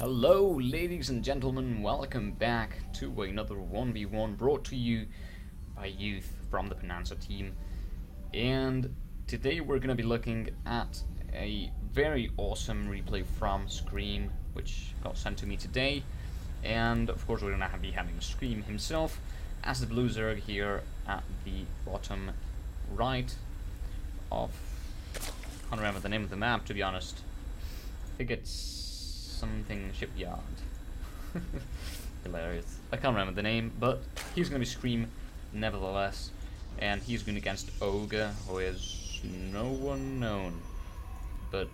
Hello ladies and gentlemen, welcome back to another 1v1 brought to you by youth from the Pwnanza team. And today we're going to be looking at a very awesome replay from ScReaM, which got sent to me today. And of course we're going to be having ScReaM himself as the blue Zerg here at the bottom right of... I can't remember the name of the map, to be honest. I think it's something shipyard. Hilarious. I can't remember the name, but he's going to be ScReaM nevertheless. And he's going against Ouga, who is no one known. But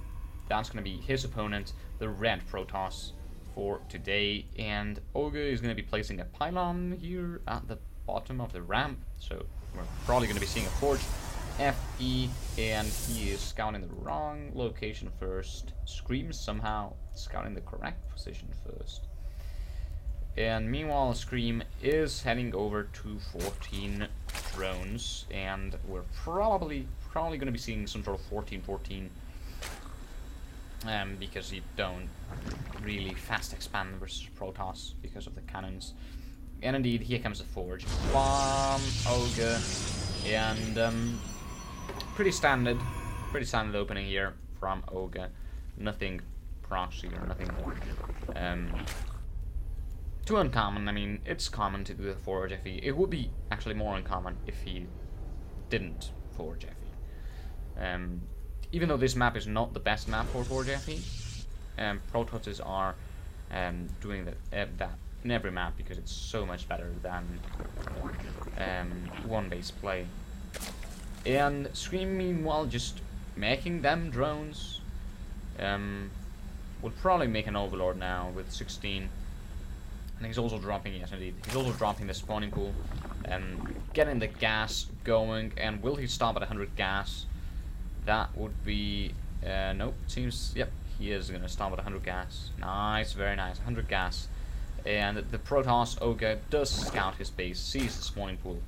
that's going to be his opponent, the red Protoss, for today. And Ouga is going to be placing a pylon here at the bottom of the ramp. So we're probably going to be seeing a forge. FE, and he is scouting the wrong location first. ScReaM somehow scouting the correct position first. And meanwhile, ScReaM is heading over to 14 drones, and we're probably going to be seeing some sort of 14-14, because you don't really fast expand versus Protoss because of the cannons. And indeed, here comes the forge from Ouga, and pretty standard opening here from Ouga. Nothing proxy or nothing too uncommon. I mean, it's common to do the forge FE. It would be actually more uncommon if he didn't forge FE. Even though this map is not the best map for forge FE, Protosses are doing that in every map because it's so much better than one-base play. And ScReaM, meanwhile, just making them drones. Will probably make an Overlord now with 16. And he's also dropping, yes indeed, he's also dropping the spawning pool. Getting the gas going. And will he stop at 100 gas? That would be... nope, seems... Yep, he is going to stop at 100 gas. Nice, very nice, 100 gas. And the Protoss Ouga does scout his base, sees the spawning pool,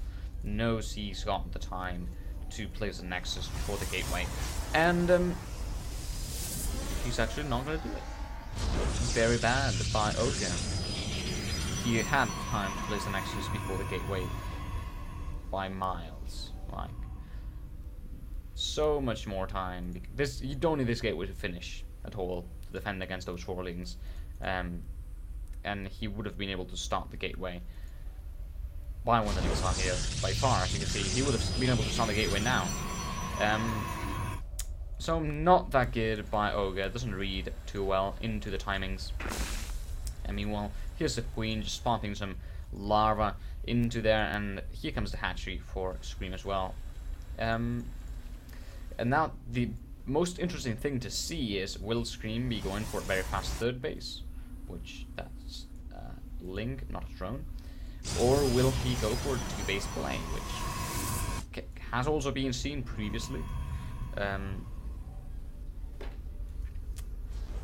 knows he's got the time to place the Nexus before the gateway, and he's actually not going to do it. Very bad by Ouga. He had time to place the Nexus before the gateway by miles, like so much more time. You don't need this gateway to finish at all to defend against those forlings, and he would have been able to stop the gateway by one that he was on here by far. As you can see, he would have been able to start the gateway now. So not that good by Ouga. Doesn't read too well into the timings. And meanwhile, here's the Queen just popping some larva into there, and here comes the hatchery for ScReaM as well. And now the most interesting thing to see is, will ScReaM be going for a very fast third base, which that's Link, not a drone. Or will he go for a two-base play, which has also been seen previously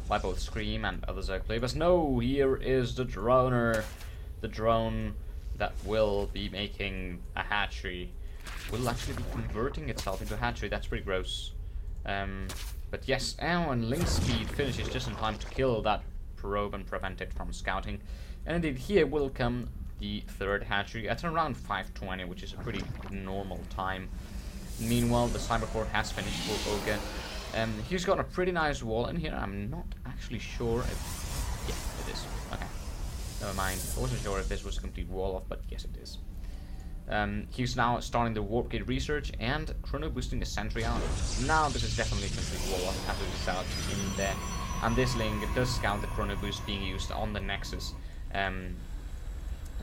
by both ScReaM and other Zerg players. No, here is the droner. The drone that will be making a hatchery will actually be converting itself into a hatchery. That's pretty gross. But yes, and Link's speed finishes just in time to kill that probe and prevent it from scouting. And indeed, here will come the third hatchery at around 5:20, which is a pretty normal time. Meanwhile, the Cybercore has finished for Ouga. He's got a pretty nice wall in here. I'm not actually sure if... Yeah, it is. Okay. Never mind. I wasn't sure if this was a complete wall off, but yes, it is. He's now starting the warp gate research and chrono boosting the sentry out. Now this is definitely a complete wall off after this out in there. And this link does scout the chrono boost being used on the Nexus. And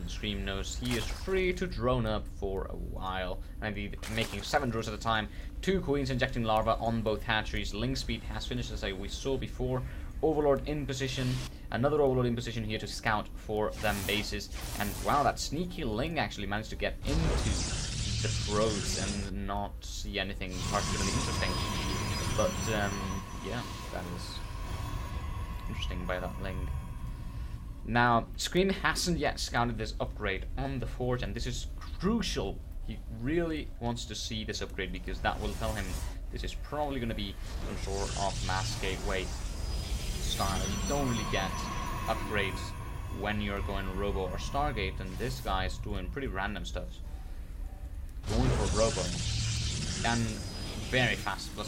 ScReaM knows he is free to drone up for a while. And indeed, making 7 drones at a time. 2 queens injecting larva on both hatcheries. Link speed has finished, as we saw before. Overlord in position. Another Overlord in position here to scout for them bases. And wow, that sneaky Link actually managed to get into the probes and not see anything particularly interesting. But yeah, that is interesting by that Link. Now, ScReaM hasn't yet scouted this upgrade on the Forge, and this is crucial. He really wants to see this upgrade because that will tell him this is probably going to be some sort of mass gateway style. You don't really get upgrades when you're going Robo or Stargate, and this guy's doing pretty random stuff. Going for Robo. And very fast, +1.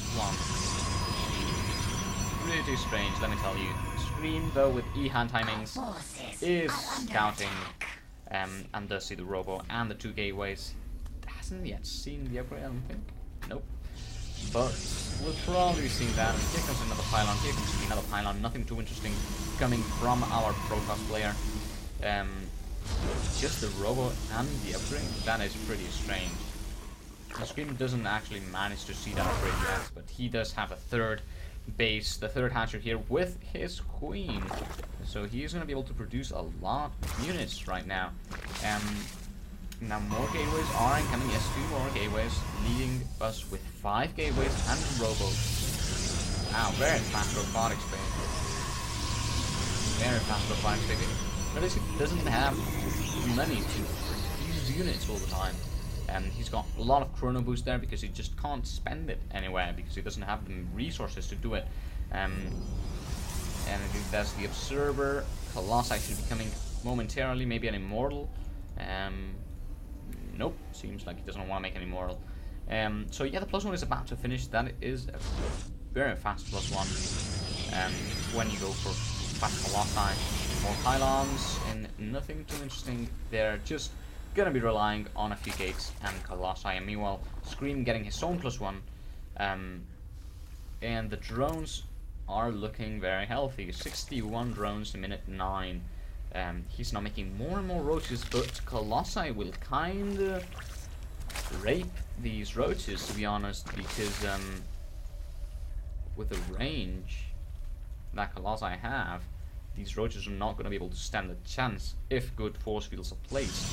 Pretty strange, let me tell you. ScReaM, though, with E-hand timings, is scouting and does see the Robo and the 2 gateways. Hasn't yet seen the upgrade, I don't think. Nope. But we'll probably see that. And here comes another pylon, here comes another pylon. Nothing too interesting coming from our Protoss player. Just the Robo and the upgrade. That is pretty strange. ScReaM doesn't actually manage to see that upgrade yet, but he does have a 3rd base, the 3rd hatcher here with his queen. So he's going to be able to produce a lot of units right now. Now more gateways are incoming. Yes, 2 more gateways, leaving us with 5 gateways and Robos. Wow, very fast robotics base. Very fast robotics base. Notice he doesn't have money to produce units all the time. He's got a lot of chrono boost there because he just can't spend it anywhere because he doesn't have the resources to do it. And I think that's the Observer. Colossi should be coming momentarily, maybe an Immortal. Nope, seems like he doesn't want to make an Immortal. So yeah, the +1 is about to finish. That is a very fast +1. When you go for fast Colossi, more pylons, and nothing too interesting. They're just gonna be relying on a few gates and Colossi, and meanwhile ScReaM getting his own +1, and the drones are looking very healthy. 61 drones to minute 9. He's now making more and more roaches, but Colossi will kinda rape these roaches, to be honest, because with the range that Colossi have, these roaches are not going to be able to stand a chance if good force fields are placed.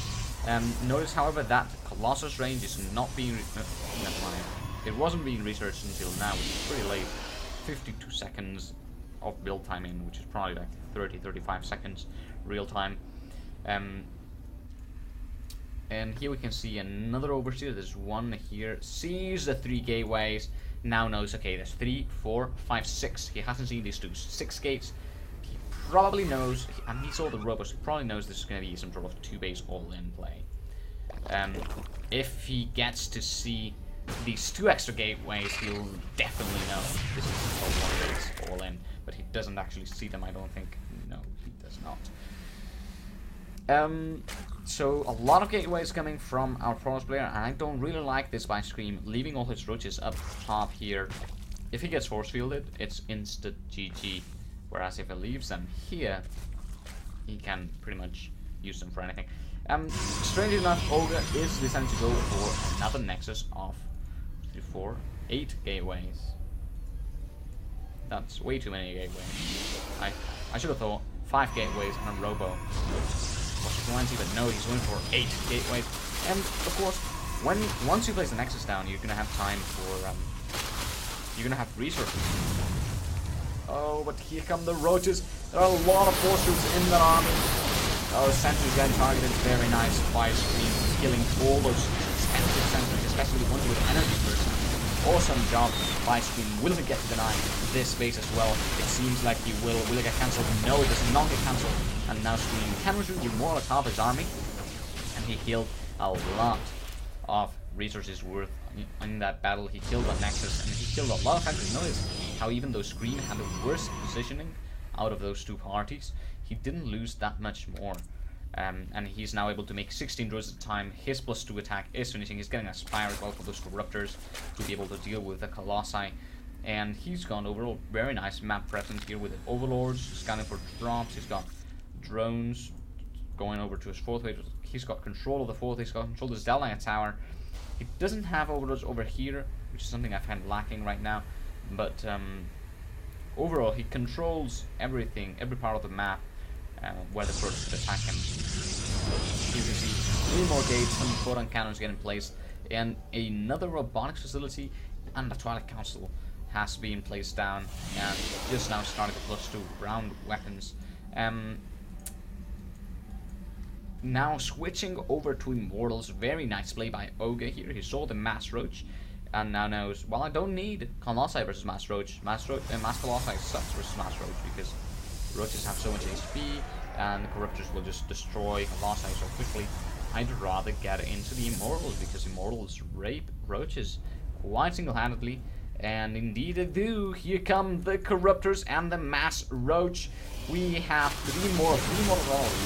Notice, however, that Colossus range is not being never mind. It wasn't being researched until now, which is pretty late. 52 seconds of build time in, which is probably like 30-35 seconds real time. And here we can see another overseer. There's one here, sees the 3 gateways, now knows, okay, there's 3, 4, 5, 6. He hasn't seen these 6 gates. He probably knows, and he saw the robots, he probably knows this is going to be some sort of 2-base all-in play. If he gets to see these 2 extra gateways, he'll definitely know this is a 1-base all-in, but he doesn't actually see them, I don't think. No, he does not. So a lot of gateways coming from our Protoss player, and I don't really like this by ScReaM, leaving all his roaches up top here. If he gets force fielded, it's instant GG, whereas if he leaves them here, he can pretty much use them for anything. Strangely enough, Ouga is deciding to go for another Nexus of 3, 4, 8 gateways. That's way too many gateways. I should have thought 5 gateways and a Robo was plenty, but no, he's going for 8 gateways. And of course, once you place the Nexus down, you're gonna have time for you're gonna have resources. Oh, but here come the roaches. There are a lot of force troops in that army. Oh, sentries getting targeted, very nice by ScReaM, killing all those expensive sentries, especially the ones with energy burst. Awesome job by ScReaM. Will he get to deny this base as well? It seems like he will. Will it get cancelled? No, it does not get cancelled. And now ScReaM can resume with more on top of his army. And he killed a lot of resources worth in that battle. He killed a Nexus and he killed a lot of sentries. Notice how even though ScReaM had the worst positioning out of those 2 parties, he didn't lose that much more. And he's now able to make 16 drones at a time. His +2 attack is finishing. He's getting a Spire as well for those Corruptors to be able to deal with the Colossi. And he's gone overall very nice map presence here with the Overlords, scanning for drops. He's got drones going over to his 4th base. He's got control of the 4th. He's got control of the Zelaya Tower. He doesn't have Overlords over here, which is something I find lacking right now. But overall, he controls everything, every part of the map. Where the Protoss could attack him. You can see 3 more gates, some photon cannons getting placed, and another robotics facility and the Twilight Council has been placed down, and just now started the +2 round weapons. Now switching over to Immortals, very nice play by Ouga here. He saw the Mass Roach, and now knows, well, I don't need Colossi versus Mass Roach. Mass Colossi sucks versus Mass Roach because Roaches have so much HP, and the Corruptors will just destroy Colossi so quickly. I'd rather get into the Immortals, because Immortals rape Roaches quite single-handedly. And indeed they do. Here come the Corruptors and the Mass Roach. We have three more, a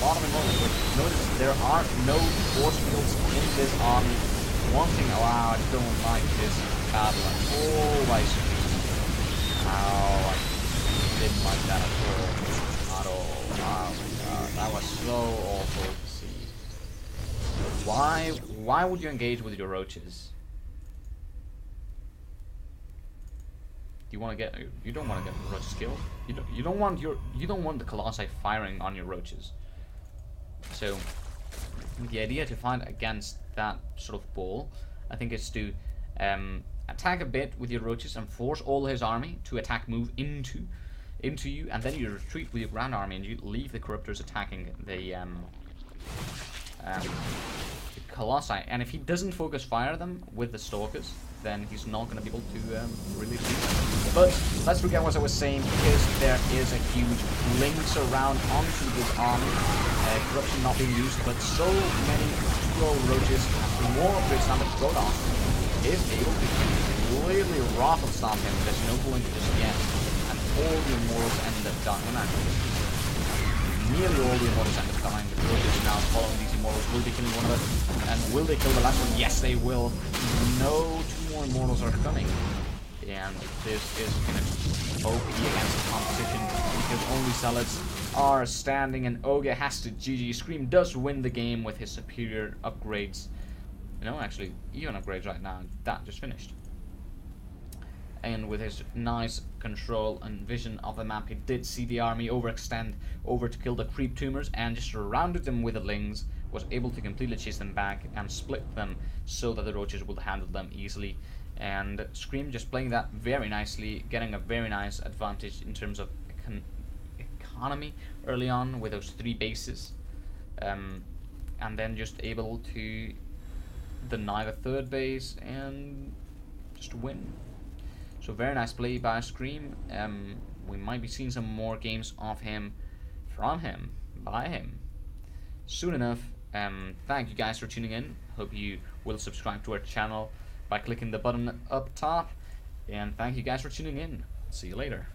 lot of Immortals. But notice there are no force fields in this army. One thing, wow, I don't like this battle at all. Wow, I didn't like that at all. Oh my god, that was so awful to see. Why would you engage with your Roaches? You want to get, you don't want to get Roaches killed. You don't want the Colossi firing on your Roaches. So the idea to fight against that sort of ball, I think, is to attack a bit with your Roaches and force all his army to attack move into you, and then you retreat with your Grand Army and you leave the Corruptors attacking the Colossi. And if he doesn't focus fire them with the Stalkers, then he's not going to be able to really do that. But let's forget what I was saying, because there is a huge links around onto this army. Corruption not being used, but so many Roaches, more upgrades now that Protoss is able to completely raffle stomp him. There's no point just yet. And all the Immortals end up dying. Well, nearly all the Immortals end up dying. The Roaches now following these Immortals will be killing one of them. And will they kill the last one? Yes, they will. No, two more Immortals are coming. And this is going to be OP against the competition, because only Zealots are standing, and Ouga has to GG. ScReaM does win the game with his superior upgrades. No, actually, even upgrades right now. That just finished. And with his nice control and vision of the map, he did see the army overextend over to kill the creep tumors, and just surrounded them with the lings, was able to completely chase them back and split them so that the Roaches would handle them easily. And ScReaM just playing that very nicely, getting a very nice advantage in terms of economy early on with those 3 bases, and then just able to deny the 3rd base and just win. So very nice play by ScReaM. We might be seeing some more games of him, from him, by him, soon enough. Thank you guys for tuning in. Hope you will subscribe to our channel by clicking the button up top. And thank you guys for tuning in. See you later.